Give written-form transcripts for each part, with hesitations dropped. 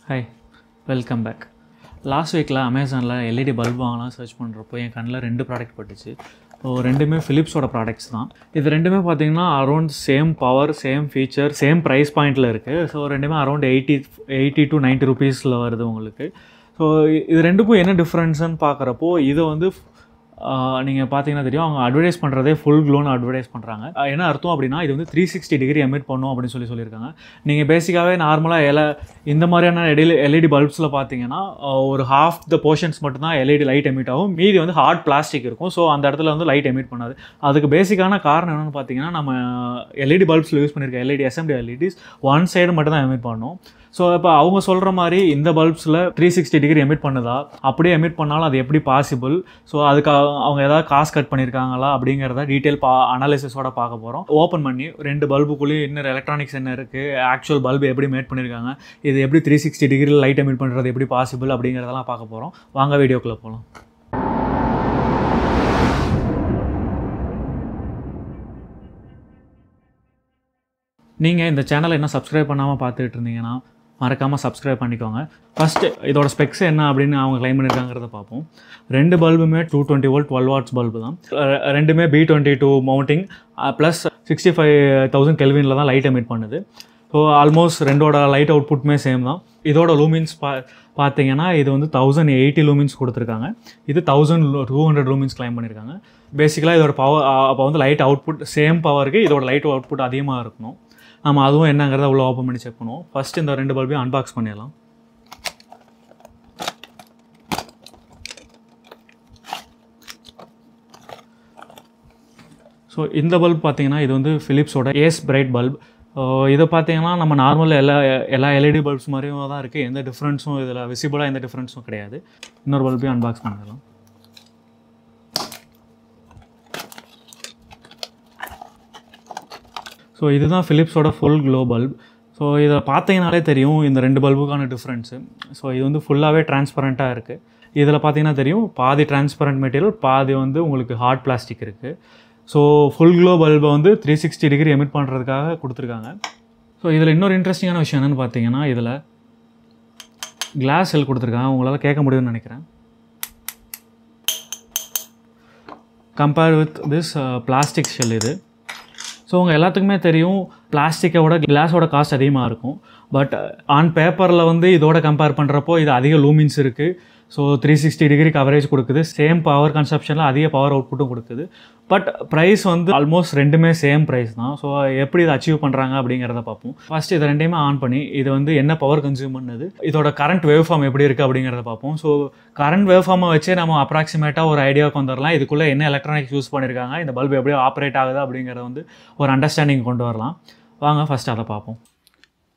Hi, welcome back. Last வீக்கில் அமேசானில் LED bulb வாங்கலாம் சர்ச் பண்ணுறப்போ என் கண்ணில் 2 ப்ராடக்ட் பட்டுச்சு. ஸோ ரெண்டுமே ஃபிலிப்ஸோட ப்ராடக்ட்ஸ் தான். இது ரெண்டுமே பார்த்தீங்கன்னா around same power, same feature, same price பாயிண்டில் இருக்குது. ஸோ ரெண்டுமே அரௌண்ட் 80 to 90 ருபீஸில் வருது உங்களுக்கு. ஸோ இது ரெண்டுக்கும் என்ன டிஃப்ரென்ஸ்ன்னு பார்க்குறப்போ இது வந்து நீங்கள் பார்த்தீங்கன்னா தெரியும், அவங்க அட்வர்டைஸ் பண்ணுறதே ஃபுல் க்ளோன்னு அட்வர்டைஸ் பண்ணுறாங்க. என்ன அர்த்தம் அப்படின்னா, இது வந்து 360 டிகிரி எமிட் பண்ணும் அப்படின்னு சொல்லியிருக்காங்க. நீங்கள் பேசிக்காகவே நார்மலாக இந்த மாதிரியான எல்இடி பல்ப்ஸில் பார்த்தீங்கன்னா ஒரு ஹாஃப் த போர்ஷன்ஸ் மட்டும்தான் எல்இடி லைட் எமிட் ஆகும், மீதி வந்து ஹார்ட் பிளாஸ்டிக் இருக்கும். ஸோ அந்த இடத்துல வந்து லைட் எமிட் பண்ணாது. அதுக்கு பேசிக்கான காரணம் என்னென்னு பார்த்தீங்கன்னா, நம்ம எல்இடி பல்ப்ஸில் யூஸ் பண்ணியிருக்க LED SMT LEDs one side மட்டும் தான் எமிட் பண்ணும். ஸோ இப்போ அவங்க சொல்கிற மாதிரி இந்த பல்ப்ஸில் 360 டிகிரி எமிட் பண்ணுதா, அப்படியே எமிட் பண்ணாலும் அது எப்படி பாசிபிள், ஸோ அதுக்கு அவங்க ஏதாவது காசு கட் பண்ணியிருக்காங்களா அப்படிங்கிறத டீட்டெயில் அனாலிசிஸோட பார்க்க போகிறோம். ஓப்பன் பண்ணி 2 பல்புக்குள்ளேயும் இன்னொரு எலக்ட்ரானிக்ஸ் என்ன இருக்குது, ஆக்சுவல் பல்பு எப்படி மேட் பண்ணியிருக்காங்க, இது எப்படி 360 டிகிரியில் லைட் எமிட் பண்ணுறது எப்படி பாசிபிள் அப்படிங்கிறதெல்லாம் பார்க்க போகிறோம். வாங்க வீடியோக்குள்ளே போகலாம். நீங்கள் இந்த சேனலை இன்னும் சப்ஸ்கிரைப் பண்ணாமல் பார்த்துட்டு இருந்தீங்கன்னா மறக்காமல் சப்ஸ்கிரைப் பண்ணிக்கோங்க. ஃபஸ்ட்டு இதோட ஸ்பெக்ஸ் என்ன அப்படின்னு அவங்க கிளைம் பண்ணியிருக்காங்கிறத பார்ப்போம். 2 பல்புமே 220 வோல்ட் 12 வாட்ஸ் பல்பு தான். ரெண்டுமே B22 மவுண்டிங் ப்ளஸ் 65,000 கெல்வினில் தான் லைட் எமிட் பண்ணுது. ஸோ ஆல்மோஸ்ட் ரெண்டோட லைட் அவுட்புட்டுமே சேம் தான். இதோட லூமின்ஸ் பார்த்தீங்கன்னா இது வந்து 1080 லூமின்ஸ் கொடுத்துருக்காங்க, இது 1200 லூமின்ஸ் கிளைம் பண்ணியிருக்காங்க. பேசிக்கலாக இதோட பவர் அப்போ வந்து லைட் அவுட்புட் சேம் பவருக்கு இதோட லைட் அவுட்புட் அதிகமாக இருக்கணும். நம்ம அதுவும் என்னங்கிறத அவ்வளோ ஓப்பன் பண்ணி செக் பண்ணுவோம். ஃபஸ்ட்டு இந்த 2 பல்பையும் அன்பாக்ஸ் பண்ணிடலாம். ஸோ இந்த பல்ப் பார்த்தீங்கன்னா இது வந்து ஃபிலிப்ஸோட ஏஸ் பிரைட் பல்ப். இதை பார்த்தீங்கன்னா நம்ம நார்மல் எல்லா எல்இடி பல்ப்ஸ் மாதிரியும் தான் இருக்குது. எந்த டிஃப்ரென்ஸும் இதில் விசிபிளாக எந்த டிஃப்ரென்ஸும் கிடையாது. இன்னொரு பல்பையும் அன்பாக்ஸ் பண்ணிடலாம். ஸோ இதுதான் ஃபிலிப்ஸோட ஃபுல் க்ளோ பல்ப். ஸோ இதை பார்த்தீங்கனாலே தெரியும் இந்த 2 பல்புக்கான டிஃப்ரென்ஸு. ஸோ இது வந்து ஃபுல்லாகவே டிரான்ஸ்பரண்ட்டாக இருக்குது. இதில் பார்த்தீங்கன்னா தெரியும், பாதி டிரான்ஸ்பரண்ட் மெட்டீரியல், பாதி வந்து உங்களுக்கு ஹார்ட் பிளாஸ்டிக் இருக்குது. ஸோ ஃபுல் க்ளோ பல்பை வந்து 360 டிகிரி எமிட் பண்ணுறதுக்காக கொடுத்துருக்காங்க. ஸோ இதில் இன்னொரு இன்ட்ரெஸ்டிங்கான விஷயம் என்னென்னு பார்த்தீங்கன்னா, இதில் கிளாஸ் ஷெல் கொடுத்துருக்காங்க. உங்களால் கேட்க முடியும்னு நினைக்கிறேன். Compare with this plastic shell இது. ஸோ உங்கள் எல்லாத்துக்குமே தெரியும், பிளாஸ்டிக்கோட கிளாஸோட காஸ்ட் அதிகமாக இருக்கும். பட் ஆன் பேப்பரில் வந்து இதோட கம்பேர் பண்ணுறப்போ இது அதிக லூமின்ஸ் இருக்குது. ஸோ 360 டிகிரி கவரேஜ் கொடுக்குது, சேம் பவர் கன்சப்ஷனில் அதிக பவர் அவுட்புட்டும் கொடுக்குது. பட் ப்ரைஸ் வந்து ஆல்மோஸ்ட் ரெண்டுமே சேம் ப்ரைஸ் தான். ஸோ எப்படி இதை அச்சீவ் பண்ணுறாங்க அப்படிங்கிறத பார்ப்போம். ஃபஸ்ட் இதை ரெண்டையுமே ஆன் பண்ணி இது வந்து என்ன பவர் கன்சியூம் பண்ணுது, இதோட கரண்ட் வேவ் ஃபார்ம் எப்படி இருக்குது அப்படிங்கிறத பார்ப்போம். ஸோ கரண்ட் வேவ் ஃபார்மை வச்சு நம்ம அப்ராக்சிமேட்டாக ஒரு ஐடியாவுக்கு வந்துடலாம், இதுக்குள்ளே என்ன எலக்ட்ரானிக்ஸ் யூஸ் பண்ணியிருக்காங்க, இந்த பல்ப் எப்படி ஆப்ரேட் ஆகுது அப்படிங்கிறத வந்து ஒரு அண்டர்ஸ்டாண்டிங் கொண்டு வரலாம். வாங்க ஃபஸ்ட் அதை பார்ப்போம்.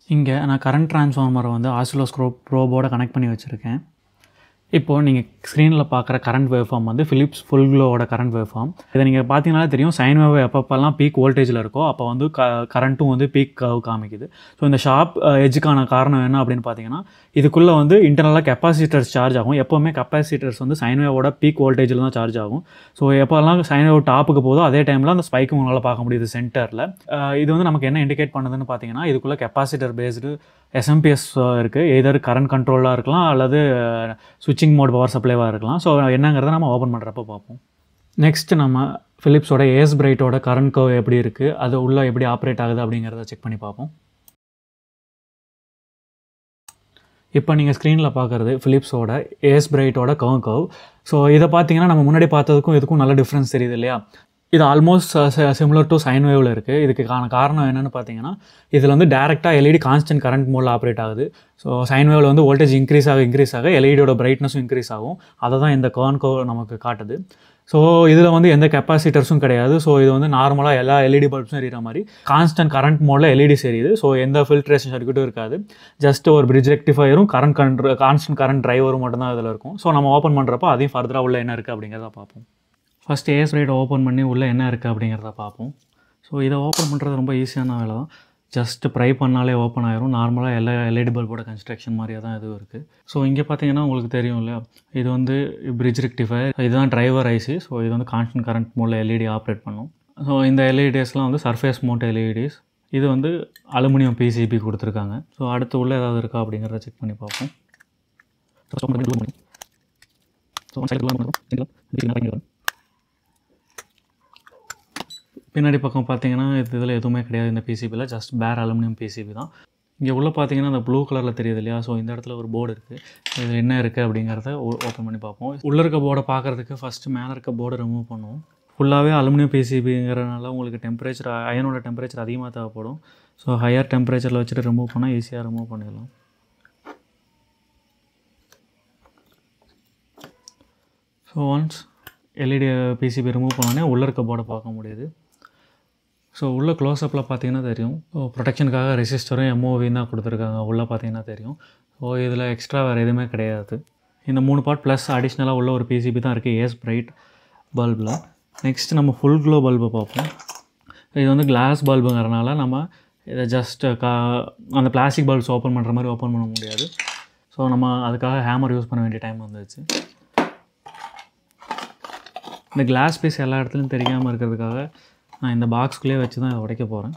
இங்கே நான் கரண்ட் ட்ரான்ஸ்ஃபார்மரை வந்து ஆசிலோஸ்கோப் ப்ரோபோட கனெக்ட் பண்ணி வச்சுருக்கேன். இப்போது நீங்கள் ஸ்க்ரீனில் பார்க்குற கரண்ட் வேவ் ஃபார்ம் வந்து ஃபிலிப்ஸ் ஃபுல் க்ளோவோட கரண்ட் வேவ் ஃபார்ம். இதை நீங்கள் பார்த்தீங்கன்னாலே தெரியும், சைன் வேவ் எப்பப்பெல்லாம் பீக் வோல்டேஜில் இருக்கோ அப்போ வந்து கரண்ட்டும் வந்து பீக் கர்வ் காமிக்குது. ஸோ இந்த ஷார்ப் எஜ்ஜுக்கான காரணம் என்ன அப்படின்னு பார்த்தீங்கன்னா, இதுக்குள்ளே வந்து இன்டர்னலாக கெப்பாசிட்டர்ஸ் சார்ஜ் ஆகும். எப்போவுமே கெப்பாசிட்டர்ஸ் வந்து சைன் வேவோட பீக் வோல்டேஜில் தான் சார்ஜ் ஆகும். ஸோ எப்போல்லாம் சைன் வேவ் டாப்புக்கு போதோ அதே டைமில் அந்த ஸ்பைக்கும் உங்களால் பார்க்க முடியுது சென்டரில். இது வந்து நமக்கு என்ன இண்டிகேட் பண்ணுதுன்னு பார்த்தீங்கன்னா, இதுக்குள்ளே கெப்பாசிட்டர் பேஸ்டு எஸ்எம்பிஎஸ் இருக்குது. எதர் கரண்ட் கண்ட்ரோலாக இருக்கலாம் அல்லது ஸ்விட்சிங் மோட் பவர் சப்ளைவாக இருக்கலாம். ஸோ என்னங்கிறத நம்ம ஓப்பன் பண்ணுறப்ப பார்ப்போம். நெக்ஸ்ட் நம்ம ஃபிலிப்ஸோட ஏஸ் பிரைட்டோட கரண்ட் கர்வ் எப்படி இருக்குது, அது உள்ளே எப்படி ஆப்ரேட் ஆகுது அப்படிங்கிறத செக் பண்ணி பார்ப்போம். இப்போ நீங்கள் ஸ்க்ரீனில் பார்க்குறது ஃபிலிப்ஸோட ஏஸ் பிரைட்டோட கர்வ். ஸோ இதை பார்த்தீங்கன்னா நம்ம முன்னாடி பார்த்ததுக்கும் இதுக்கும் நல்ல டிஃப்ரென்ஸ் தெரியுது இல்லையா. இது ஆல்மோஸ்ட் சிமிலர் டு சைன் வேவில் இருக்குது. இதுக்கான காரணம் என்னென்னு பார்த்தீங்கன்னா, இதில் வந்து டேரெக்டாக எல்இடி கான்ஸ்டன்ட் கரண்ட் மோடில் ஆப்ரேட் ஆகுது. ஸோ சைன் வேவில் வந்து வோல்டேஜ் இன்க்ரீஸ் ஆக எல்இடியோட பிரைட்னஸும் இன்க்ரீஸ் ஆகும். அதை தான் இந்த கர்வ் நமக்கு காட்டுது. ஸோ இதில் வந்து எந்த கெப்பாசிட்டர்ஸும் கிடையாது. ஸோ இது வந்து நார்மலாக எல்லா எல்இடி பல்ப்ஸும் எரியிற மாதிரி கான்ஸ்டன்ட் கரண்ட் மோடில் எல்இடி எரியுது. ஸோ எந்த ஃபில்ட்ரேஷன் சர்க்யூட்டும் இருக்காது. ஜஸ்ட் ஒரு பிரிட்ஜ் ரெக்டிஃபையரும் கான்ஸ்டன்ட் கரண்ட் டிரைவரும் மட்டும்தான் இதில் இருக்கும். ஸோ நம்ம ஓப்பன் பண்ணுறப்போ அதையும் ஃபர்தராக உள்ள என்ன இருக்குது அப்படிங்கிறத பார்ப்போம். ஃபஸ்ட்டு ஏஸ் பிரைட் ஓப்பன் பண்ணி உள்ளே என்ன இருக்குது அப்படிங்கிறத பார்ப்போம். ஸோ இதை ஓப்பன் பண்ணுறது ரொம்ப ஈஸியான வேலை தான். ஜஸ்ட் ப்ரை பண்ணாலே ஓப்பன் ஆயிரும். நார்மலாக எல்லா எல்இடி பல்போட கன்ஸ்ட்ரக்ஷன் மாதிரியே தான் இதுவும் இருக்குது. ஸோ இங்கே பார்த்தீங்கன்னா உங்களுக்கு தெரியும் இல்லையா, இது வந்து பிரிட்ஜ் ரெக்டிஃபையர், இதுதான் டிரைவர் ஐசி. ஸோ இது வந்து கான்ஸ்டன்ட் கரண்ட் மோடில் எல்இடி ஆப்ரேட் பண்ணும். ஸோ இந்த எல்இடிஸ்லாம் வந்து சர்ஃபேஸ் மவுண்ட் எல்இடிஸ். இது வந்து அலுமினியம் பிசிபி கொடுத்துருக்காங்க. ஸோ அடுத்து உள்ள ஏதாவது இருக்கா அப்படிங்கிறத செக் பண்ணி பார்ப்போம். பின்னாடி பக்கம் பார்த்தீங்கன்னா இதில் எதுவுமே கிடையாது. இந்த பிசிபியில் ஜஸ்ட் பேர் அலுமினியம் பிசிபி தான். இங்கே உள்ளே பார்த்தீங்கன்னா அந்த ப்ளூ கலரில் தெரியுது இல்லையா? ஸோ இந்த இடத்துல ஒரு போர்டு இருக்குது. இதில் என்ன இருக்குது அப்படிங்கிறத ஓப்பன் பண்ணி பார்ப்போம். உள்ளே இருக்க போர்டை பார்க்குறதுக்கு ஃபஸ்ட்டு மேலே இருக்க போர்டை ரிமூவ் பண்ணுவோம். ஃபுல்லாகவே அலுமினியம் பிசிபிங்கிறனால உங்களுக்கு டெம்பரேச்சர் அயனோட டெம்பரேச்சர் அதிகமாக தேவைப்படும். ஸோ ஹையர் டெம்பரேச்சரில் வச்சுட்டு ரிமூவ் பண்ணால் ஈஸியாக ரிமூவ் பண்ணிடலாம். So once LED PCB remove பண்ணோடனே உள்ளே இருக்க போர்டை பார்க்க முடியுது. ஸோ உள்ள க்ளோஸ்அப்பில் பார்த்தீங்கன்னா தெரியும். ப்ரொடெக்ஷனுக்காக ரெசிஸ்டரும் எம்ஓவியும் தான் கொடுத்துருக்காங்க. உள்ளே பார்த்தீங்கன்னா தெரியும். ஸோ இதில் எக்ஸ்ட்ரா வேறு எதுவுமே கிடையாது. இந்த 3 பார்ட் ப்ளஸ் அடிஷ்னலாக உள்ள ஒரு பிசிபி தான் இருக்குது ஏஸ் பிரைட் பல்பில். நெக்ஸ்ட் நம்ம ஃபுல் க்ளோ பல்பை பார்ப்போம். இது வந்து கிளாஸ் பல்புங்கிறனால நம்ம இதை ஜஸ்ட் அந்த பிளாஸ்டிக் பல்ப்ஸ் ஓப்பன் பண்ணுற மாதிரி ஓப்பன் பண்ண முடியாது. ஸோ நம்ம அதுக்காக ஹேமர் யூஸ் பண்ண வேண்டிய டைம் வந்துச்சு. இந்த கிளாஸ் பீஸ் எல்லா இடத்துலையும் தெரியாமல் இருக்கிறதுக்காக நான் இந்த பாக்ஸ்குள்ளேயே வச்சு தான் இதை உடைக்க போகிறேன்.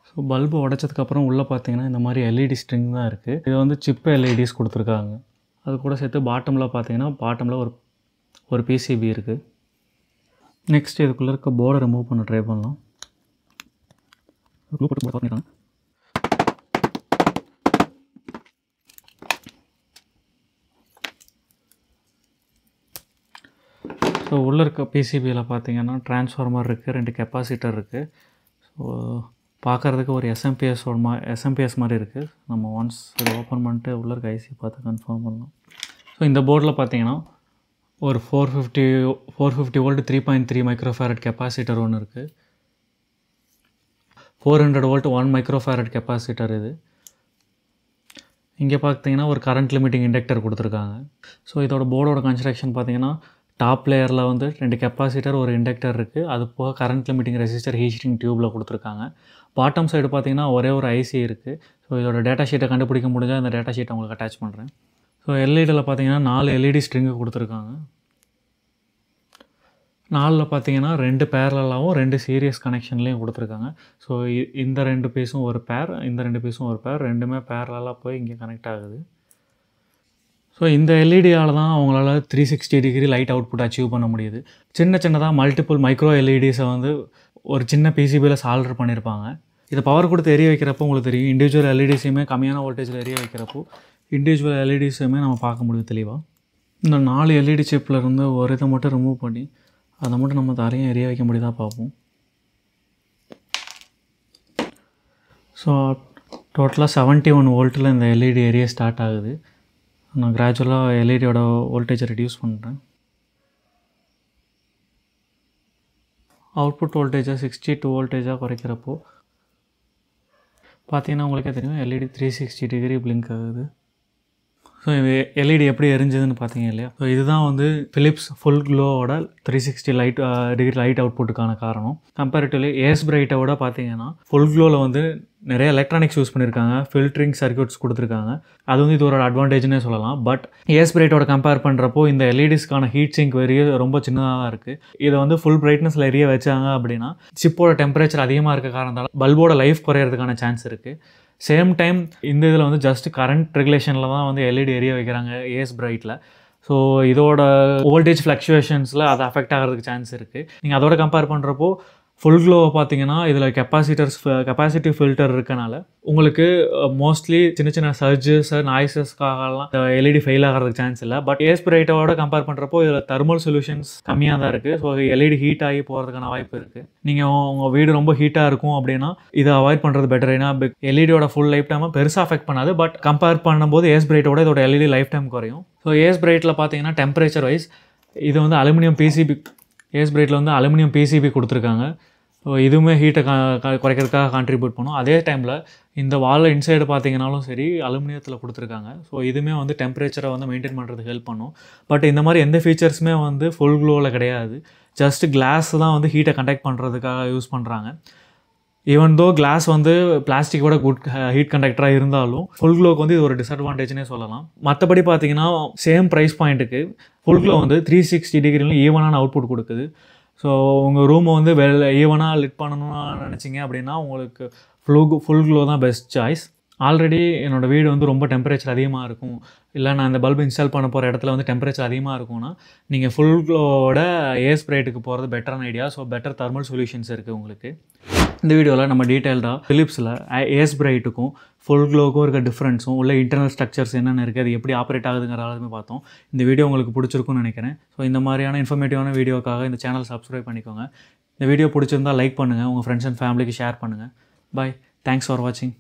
ஸோ பல்பு உடைச்சதுக்கப்புறம் உள்ளே பார்த்தீங்கன்னா இந்த மாதிரி எல்இடி ஸ்ட்ரிங் தான் இருக்குது. இது வந்து சிப் எல்இடிஸ் கொடுத்துருக்காங்க. அது கூட சேர்த்து பாட்டமில் பார்த்தீங்கன்னா பாட்டமில் ஒரு பிசிபி இருக்குது. நெக்ஸ்ட் இதுக்குள்ளே இருக்க போர்டை ரிமூவ் பண்ண ட்ரை பண்ணலாம். ஸோ உள்ளே இருக்க பிசிபியில் பார்த்தீங்கன்னா ட்ரான்ஸ்ஃபார்மர் இருக்குது, 2 கெப்பாசிட்டர் இருக்குது. ஸோ பார்க்குறதுக்கு ஒரு எஸ்எம்பிஎஸ் மாதிரி இருக்குது. நம்ம ஒன்ஸ் இதை ஓப்பன் பண்ணிட்டு உள்ளே இருக்க ஐசி பார்த்து கன்ஃபார்ம் பண்ணலாம். ஸோ இந்த போர்டில் பார்த்தீங்கன்னா ஒரு 450 வோல்ட் 3.3 மைக்ரோஃபேரட் கெப்பாசிட்டர் ஒன்று இருக்குது. 400 வோல்ட் 1 மைக்ரோஃபேரட் கெப்பாசிட்டர் இது. இங்கே பார்த்தீங்கன்னா ஒரு கரண்ட் லிமிட்டிங் இண்டக்டர் கொடுத்துருக்காங்க. ஸோ இதோட போர்டோட கன்ஸ்ட்ரக்ஷன் பார்த்தீங்கன்னா டாப் லேயரில் வந்து 2 கெப்பாசிட்டர் ஒரு இண்டக்டர் இருக்குது. அது போக கரண்ட் லிமிட்டிங் ரெசிஸ்டர் ஹீட்டிங் டியூப்பில் கொடுத்துருக்காங்க. பாட்டம் சைடு பார்த்தீங்கன்னா ஒரே ஒரு ஐசி இருக்குது. ஸோ இதோட டேட்டா ஷீட்டை கண்டுபிடிக்க முடிஞ்சால் இந்த டேட்டா ஷீட்டை உங்களுக்கு அட்டாச் பண்ணுறேன். ஸோ எல்இடியில் பார்த்தீங்கன்னா 4 எல்இடி ஸ்ட்ரிங்கு கொடுத்துருக்காங்க. 4ல் பார்த்தீங்கன்னா 2 பேரலாகவும் 2 சீரியஸ் கனெக்ஷன்லேயும் கொடுத்துருக்காங்க. ஸோ இந்த 2 பீஸும் ஒரு பேர், இந்த 2 பீஸும் ஒரு பேர், ரெண்டுமே பேரலாக போய் இங்கே கனெக்ட் ஆகுது. ஸோ இந்த எல்இடியால் தான் அவங்களால 360 டிகிரி லைட் அவுட்புட் அச்சீவ் பண்ண முடியுது. சின்னதாக மல்டிபிள் மைக்ரோ எல்இடிஸை வந்து ஒரு சின்ன பிசிபியில் சால்டர் பண்ணியிருப்பாங்க. இதை பவர் கொடுத்து எரிய வைக்கிறப்போ உங்களுக்கு தெரியும். இண்டிவிஜுவல் எல்இடிஸையுமே கம்மியான வோல்டேஜில் எரிய வைக்கிறப்போ இண்டிவிஜுவல் எல்இடிஸையுமே நம்ம பார்க்க முடியும் தெளிவாக. இந்த 4 எல்இடி சிப்பில் இருந்து ஒரு இதை மட்டும் ரிமூவ் பண்ணி அதை மட்டும் நம்ம தரையும் எரிய வைக்க முடியுதா பார்ப்போம். ஸோ டோட்டலாக 71 வோல்ட்டில் இந்த எல்இடி எரிய ஸ்டார்ட் ஆகுது. நான் கிராஜுவலாக எல்இடியோட வோல்டேஜை ரெடியூஸ் பண்ணுறேன். அவுட்புட் வோல்டேஜை 62 வோல்டேஜாக குறைக்கிறப்போ பார்த்தீங்கன்னா உங்களுக்கே தெரியும் எல்இடி 360 டிகிரி பிளிங்க் ஆகுது. ஸோ இது எல்இடி எப்படி எரிஞ்சதுன்னு பார்த்தீங்க இல்லையா? ஸோ இதுதான் வந்து ஃபிலிப்ஸ் ஃபுல் க்ளோவோட 360 டிகிரி லைட் அவுட்புட்டுக்கான காரணம். கம்பேரிட்டிவ்லி ஏஸ் பிரைட்டோட பார்த்தீங்கன்னா ஃபுல் க்ளோவில் வந்து நிறைய எலக்ட்ரானிக்ஸ் யூஸ் பண்ணியிருக்காங்க, ஃபில்ட்ரிங் சர்க்யூட்ஸ் கொடுத்துருக்காங்க. அது வந்து இது ஒரு அட்வான்டேஜ்னே சொல்லலாம். பட் ஏஸ் பிரைட்டோட கம்பேர் பண்ணுறப்போ இந்த எல்இடிஸ்க்கான ஹீட் சிங்க் ரொம்ப சின்னதாக தான் இருக்குது. இதை வந்து ஃபுல் பிரைட்னஸில் எரிய வச்சாங்க அப்படின்னா சிப்போட டெம்பரேச்சர் அதிகமாக இருக்க காரணத்தால் பல்போட லைஃப் குறையிறதுக்கான சான்ஸ் இருக்குது. சேம் டைம் இந்த இதில் வந்து ஜஸ்ட் கரண்ட் ரெகுலேஷனில் தான் வந்து எல்இடி எரிய வைக்கிறாங்க ஏஸ் பிரைட்டில். ஸோ இதோட வோல்டேஜ் ஃப்ளக்சுவேஷன்ஸில் அது அஃபெக்ட் ஆகிறதுக்கு சான்ஸ் இருக்குது. நீங்கள் அதோட கம்பேர் பண்ணுறப்போ ஃபுல் க்ளோவை பார்த்தீங்கன்னா இதில் கெப்பாசிட்டிவ் ஃபில்டர் இருக்கனால உங்களுக்கு மோஸ்ட்லி சின்ன சின்ன சர்ஜஸ் நாய்ஸஸ்க்காகலாம் எல்இடி ஃபெயில் ஆகிறதுக்கு சான்ஸ் இல்லை. பட் ஏஸ் பிரைட்டோட கம்பேர் பண்ணுறப்போ இதில் தெர்மல் சொல்யூஷன்ஸ் கம்மியாக தான் இருக்குது. ஸோ எல்இடி ஹீட் ஆகி போகிறதுக்கான வாய்ப்பு இருக்குது. நீங்கள் உங்கள் வீடு ரொம்ப ஹீட்டாக இருக்கும் அப்படின்னா இதை அவாய்ட் பண்ணுறது பெட்டர். ஏன்னா எல்இடியோட ஃபுல் லைஃப் டைமை பெருசாக அஃபெக்ட் பண்ணாது. பட் கம்பேர் பண்ணும்போது ஏஸ் பிரைட்டோட இதோட எல்இடி லைஃப் டைம் குறையும். ஸோ ஏஸ் பிரைட்டில் பார்த்தீங்கன்னா டெம்பரேச்சர் வைஸ் இது வந்து அலுமினியம் பிசிபி, ஏஸ் பிரைட்டில் வந்து அலுமினியம் பிசிபி கொடுத்துருக்காங்க. ஸோ இதுவுமே ஹீட்டை குறைக்கிறதுக்காக கான்ட்ரிபியூட் பண்ணும். அதே டைமில் இந்த வாலில் இன்சைடு பார்த்தீங்கன்னாலும் சரி அலுமினியத்தில் கொடுத்துருக்காங்க. ஸோ இதுவுமே வந்து டெம்பரேச்சரை வந்து மெயின்டைன் பண்ணுறதுக்கு ஹெல்ப் பண்ணும். பட் இந்த மாதிரி எந்த ஃபீச்சர்ஸுமே வந்து ஃபுல் க்ளோவில் கிடையாது. ஜஸ்ட் கிளாஸ் தான் வந்து ஹீட்டை கண்டக்ட் பண்ணுறதுக்காக யூஸ் பண்ணுறாங்க. ஈவன் தோ கிளாஸ் வந்து பிளாஸ்டிக்கோட குட் ஹீட் கண்டக்டராக இருந்தாலும் ஃபுல் க்ளோக்கு வந்து இது ஒரு டிஸ்அட்வான்டேஜ்னே சொல்லலாம். மற்றபடி பார்த்தீங்கன்னா சேம் ப்ரைஸ் பாயிண்ட்டுக்கு ஃபுல் க்ளோ வந்து 360 டிகிரிலும் ஈவனான அவுட்புட் கொடுக்குது. ஸோ உங்கள் ரூமை வந்து ஈவனாக லிட் பண்ணணும்னு நினச்சிங்க அப்படின்னா உங்களுக்கு ஃபுல் க்ளோ தான் பெஸ்ட் சாய்ஸ். ஆல்ரெடி என்னோடய வீடு வந்து ரொம்ப டெம்பரேச்சர் அதிகமாக இருக்கும், இல்லை நான் இந்த பல்பு இன்ஸ்டால் பண்ண போகிற இடத்துல வந்து டெம்பரேச்சர் அதிகமாக இருக்கும்னா நீங்கள் ஃபுல் க்ளோவோட ஏஸ் பிரைட்டுக்கு போகிறது பெட்டரான idea. So better thermal solutions இருக்குது உங்களுக்கு. இந்த வீடியோவில் நம்ம டீட்டெயில்டாக ஃபிலிப்ஸில் ஏஸ் பிரைட்டுக்கும் ஃபுல் க்ளோவுக்கும் இருக்க டிஃப்ரென்ஸும் உள்ள இன்டர்னல் ஸ்ட்ரக்சர்ஸ் என்னென்ன இருக்குது, அது எப்படி ஆப்ரேட் ஆகுதுங்கிற எல்லாமே பார்த்தோம். இந்த வீடியோ உங்களுக்கு பிடிச்சிருக்குன்னு நினைக்கிறேன். ஸோ இந்த மாதிரியான இன்ஃபர்மேட்டிவான வீடியோக்காக இந்த சேனல் சப்ஸ்கிரைப் பண்ணிக்கோங்க. இந்த வீடியோ பிடிச்சிருந்தால் லைக் பண்ணுங்கள், உங்கள் ஃப்ரெண்ட்ஸ் அண்ட் ஃபேமிலிக்கு ஷேர் பண்ணுங்கள். பாய், தேங்க்ஸ் ஃபார் வாட்சிங்.